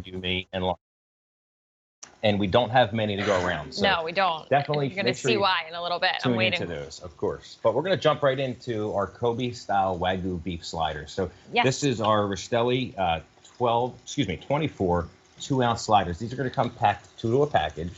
Wagyu meat and we don't have many to go around. So no, we don't. Definitely. You're going to see why in a little bit. I'm waiting. Tune into those, of course. But we're going to jump right into our Kobe-style Wagyu beef sliders. So this is our Rastelli 24 2-ounce sliders. These are going to come packed 2 to a package.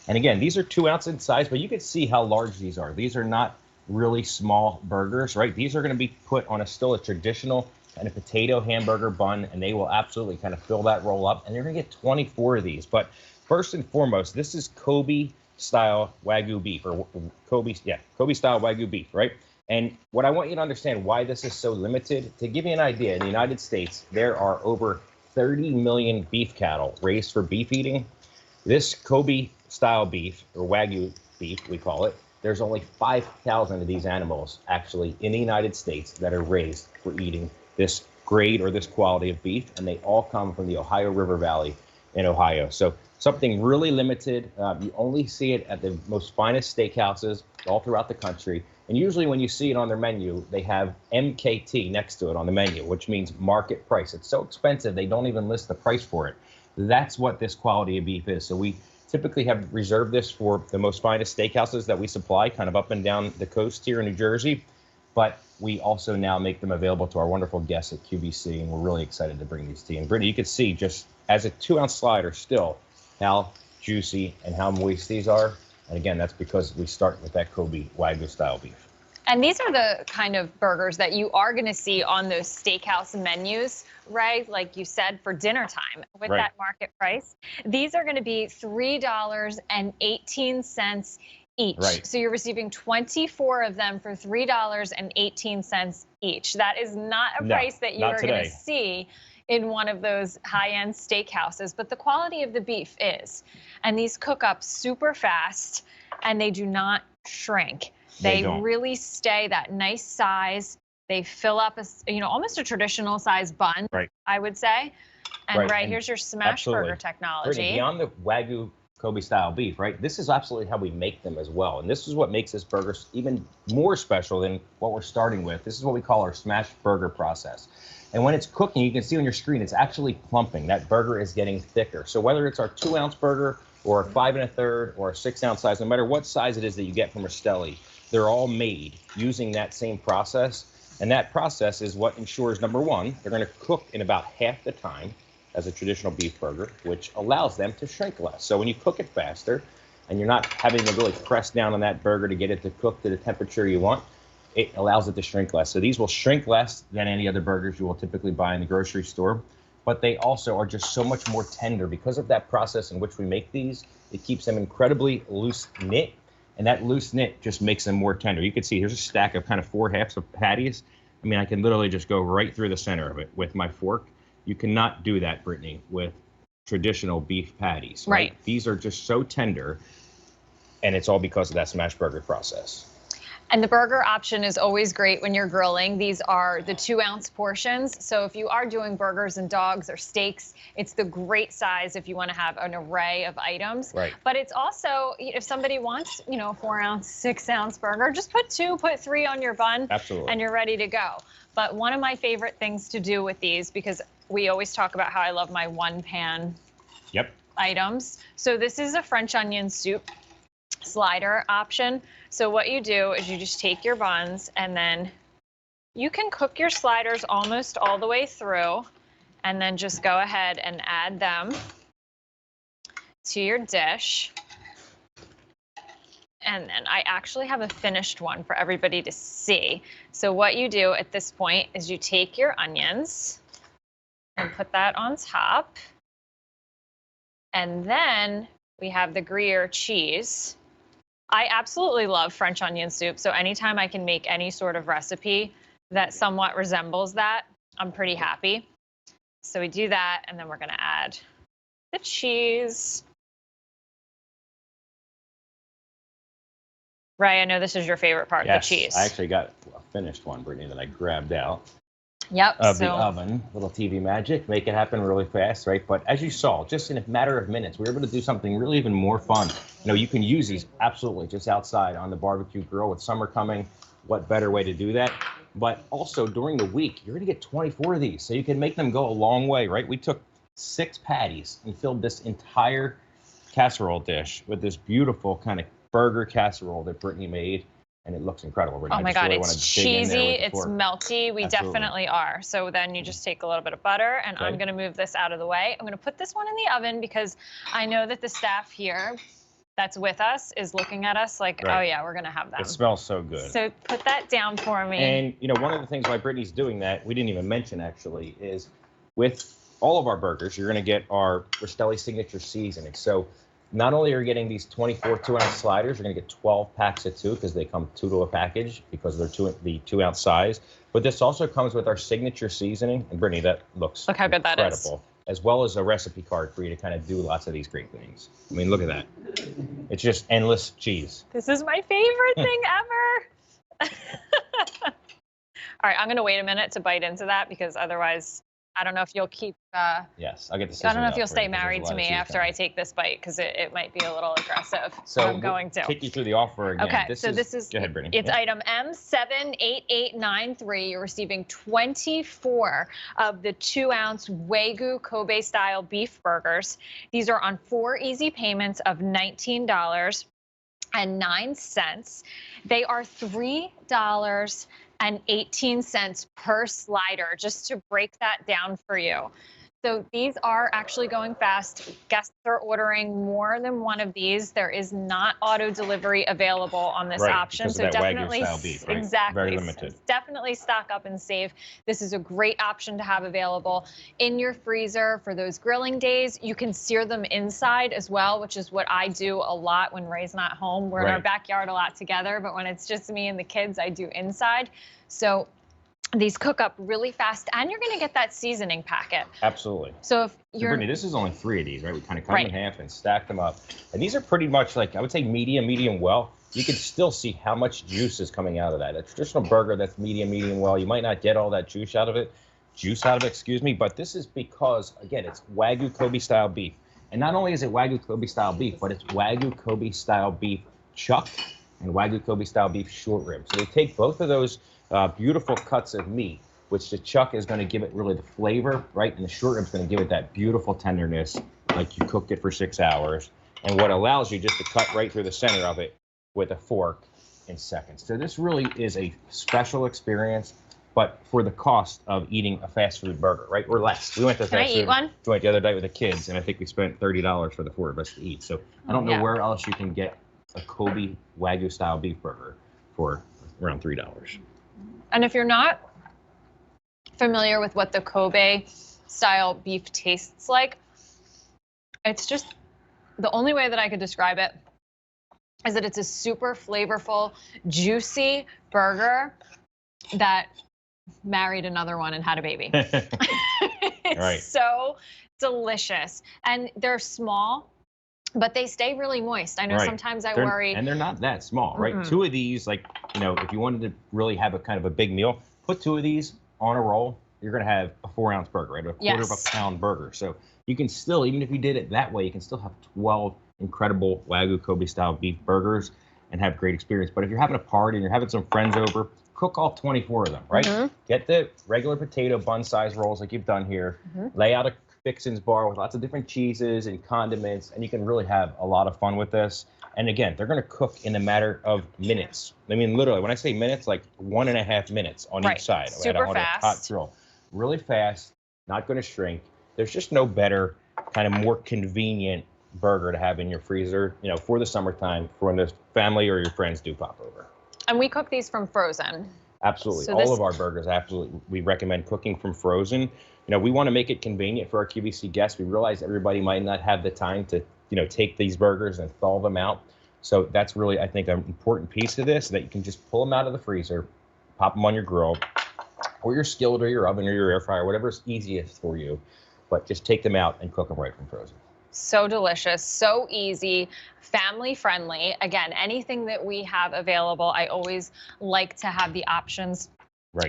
And again, these are 2 ounce in size, but you can see how large these are. These are not really small burgers, right? These are going to be put on a traditional kind of potato hamburger bun, and they will absolutely kind of fill that roll up. And you're going to get 24 of these. But first and foremost, this is Kobe-style Wagyu beef, or Kobe-style Wagyu beef, right? And what I want you to understand why this is so limited, to give you an idea, in the United States, there are over 30 million beef cattle raised for beef eating. This Kobe-style beef, or Wagyu beef, we call it, there's only 5,000 of these animals actually in the United States that are raised for eating this grade or this quality of beef, and they all come from the Ohio River Valley in Ohio. So something really limited. You only see it at the most finest steakhouses all throughout the country. And usually when you see it on their menu, they have MKT next to it on the menu, which means market price. It's so expensive, they don't even list the price for it. That's what this quality of beef is. So we typically have reserved this for the most finest steakhouses that we supply, kind of up and down the coast here in New Jersey. But we also now make them available to our wonderful guests at QVC, and we're really excited to bring these to you. And Brittany, you can see just as a 2-ounce slider still how juicy and how moist these are. And again, that's because we start with that Kobe Wagyu style beef. And these are the kind of burgers that you are going to see on those steakhouse menus, right? Like you said, for dinner time with that market price. These are going to be $3.18 each. Right. So you're receiving 24 of them for $3.18 each. That is not a price that you are going to see in one of those high-end steakhouses, but the quality of the beef is. And these cook up super fast, and they do not shrink. They really stay that nice size. They fill up almost a traditional size bun, I would say. And here's your smash burger technology. Brittany, beyond the Wagyu Kobe style beef, right? This is absolutely how we make them as well. And this is what makes this burger even more special than what we're starting with. This is what we call our smash burger process. And when it's cooking, you can see on your screen, it's actually plumping. That burger is getting thicker. So whether it's our 2-ounce burger or a 5 1/3 or a 6-ounce size, no matter what size it is that you get from Rastelli, they're all made using that same process. And that process is what ensures, number one, they're going to cook in about half the time as a traditional beef burger, which allows them to shrink less. So when you cook it faster and you're not having to really press down on that burger to get it to cook to the temperature you want, it allows it to shrink less. So these will shrink less than any other burgers you will typically buy in the grocery store, but they also are just so much more tender because of that process in which we make these. It keeps them incredibly loose knit, and that loose knit just makes them more tender. You can see here's a stack of kind of 4 halves of patties. I mean, I can literally just go right through the center of it with my fork. You cannot do that, Brittany, with traditional beef patties. Right? These are just so tender, and it's all because of that smash burger process. And the burger option is always great when you're grilling. These are the 2-ounce portions. So if you are doing burgers and dogs or steaks, it's the great size if you want to have an array of items. But it's also, if somebody wants, a 4-ounce, 6-ounce burger, just put 2, put 3 on your bun. Absolutely. And you're ready to go. But one of my favorite things to do with these, because we always talk about how I love my one-pan items. So this is a French onion soup slider option. So what you do is you just take your buns, and then you can cook your sliders almost all the way through, and then just go ahead and add them to your dish. And then I actually have a finished one for everybody to see. So what you do at this point is you take your onions and put that on top. And then we have the Gruyere cheese. I absolutely love French onion soup, so anytime I can make any sort of recipe that somewhat resembles that, I'm pretty happy. So we do that, and then we're going to add the cheese. Ray, I know this is your favorite part, the cheese. I actually got a finished one, Brittany, that I grabbed out. Of the oven. Little TV magic, make it happen really fast, right? But as you saw, just in a matter of minutes, we were able to do something really even more fun. You can use these absolutely just outside on the barbecue grill. With summer coming, what better way to do that? But also during the week, you're going to get 24 of these, so you can make them go a long way, right? We took 6 patties and filled this entire casserole dish with this beautiful kind of burger casserole that Brittany made. And it looks incredible. Oh my God, it's cheesy, it's melty. We definitely are. So then you just take a little bit of butter, and I'm going to move this out of the way. I'm going to put this one in the oven because I know that the staff here that's with us is looking at us like, oh yeah, we're going to have that. It smells so good. So put that down for me. And you know, one of the things why Brittany's doing that, we didn't even mention actually, is with all of our burgers, you're going to get our Rastelli signature seasoning. So not only are you getting these 24 2-ounce sliders, you're going to get 12 packs of 2 because they come 2 to a package because they're the 2-ounce size. But this also comes with our signature seasoning. And Brittany, that looks look how good that is. As well as a recipe card for you to kind of do lots of these great things. I mean, look at that. It's just endless cheese. This is my favorite thing ever. All right, I'm going to wait a minute to bite into that because otherwise, I don't know if you'll keep. Yes, I'll get the. I don't know if you'll stay married to me after I take this bite because it might be a little aggressive. So I'm going to take you through the offer again. Okay, this is. Go ahead, Brittany. It's item M78893. You're receiving 24 of the 2-ounce Wagyu Kobe-style beef burgers. These are on 4 easy payments of $19.09. They are $3.18 per slider, just to break that down for you. So these are actually going fast. Guests are ordering more than one of these. There is not auto delivery available on this option. So definitely, Wagyu style beef, right? Exactly, very limited. Definitely stock up and save. This is a great option to have available in your freezer for those grilling days. You can sear them inside as well, which is what I do a lot when Ray's not home. We're in our backyard a lot together, but when it's just me and the kids, I do inside. So these cook up really fast, and you're going to get that seasoning packet. Absolutely. So if you're... Brittany, this is only 3 of these, right? We kind of cut them in half and stack them up. And these are pretty much like, I would say medium well. You can still see how much juice is coming out of that. A traditional burger that's medium well, you might not get all that juice out of it, excuse me, but this is because, again, it's Wagyu Kobe-style beef. And not only is it Wagyu Kobe-style beef, but it's Wagyu Kobe-style beef chuck and Wagyu Kobe-style beef short rib. So they take both of those beautiful cuts of meat, which the chuck is going to give it really the flavor, right? And the short rib is going to give it that beautiful tenderness, like you cooked it for 6 hours. And what allows you just to cut right through the center of it with a fork in seconds. So this really is a special experience, but for the cost of eating a fast food burger, right? Or less. We went to fast food joint the other day with the kids, and I think we spent $30 for the 4 of us to eat. So I don't know where else you can get a Kobe Wagyu style beef burger for around $3. And if you're not familiar with what the Kobe style beef tastes like, it's just the only way that I could describe it is that it's a super flavorful, juicy burger that married another one and had a baby. It's so delicious. And they're small, but they stay really moist. I know sometimes I worry. And they're not that small, right? 2 of these, like, you know, if you wanted to really have a kind of a big meal, put 2 of these on a roll, you're going to have a 4-ounce burger, right? A quarter of a pound burger. So you can still, even if you did it that way, you can still have 12 incredible Wagyu Kobe-style beef burgers and have great experience. But if you're having a party and you're having some friends over, cook all 24 of them, right? Get the regular potato bun size rolls like you've done here. Lay out a fixins bar with lots of different cheeses and condiments, and you can really have a lot of fun with this. And again, they're going to cook in a matter of minutes. I mean, literally, when I say minutes, like 1.5 minutes on each side. Super fast. A hot grill. Really fast, not going to shrink. There's just no better, kind of more convenient burger to have in your freezer, you know, for the summertime, for when the family or your friends do pop over. And we cook these from frozen. Absolutely. So all of our burgers, absolutely, we recommend cooking from frozen. You know, we want to make it convenient for our QVC guests. We realize everybody might not have the time to, you know, take these burgers and thaw them out. So that's really, I think, an important piece of this, that you can just pull them out of the freezer, pop them on your grill, or your skillet or your oven or your air fryer, whatever's easiest for you. But just take them out and cook them right from frozen. So delicious, so easy, family friendly. Again, anything that we have available, I always like to have the options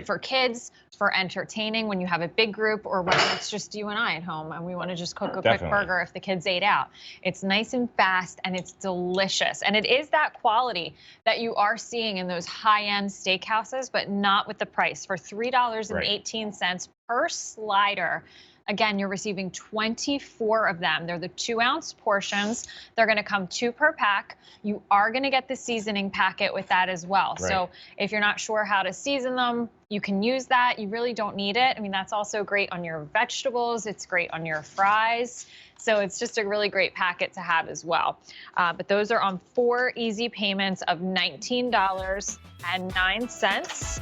for kids, for entertaining when you have a big group, or when it's just you and I at home and we want to just cook a quick burger if the kids ate out. It's nice and fast, and it's delicious. And it is that quality that you are seeing in those high-end steakhouses, but not with the price. For $3.18 per slider, Again, you're receiving 24 of them. They're the 2-ounce portions. They're going to come 2 per pack. You are going to get the seasoning packet with that as well. Right. So if you're not sure how to season them, you can use that. You really don't need it. I mean, that's also great on your vegetables. It's great on your fries. So it's just a really great packet to have as well. But those are on 4 easy payments of $19.09.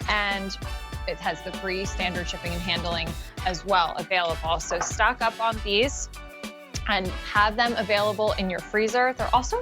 And it has the free standard shipping and handling as well available. So stock up on these and have them available in your freezer. They're also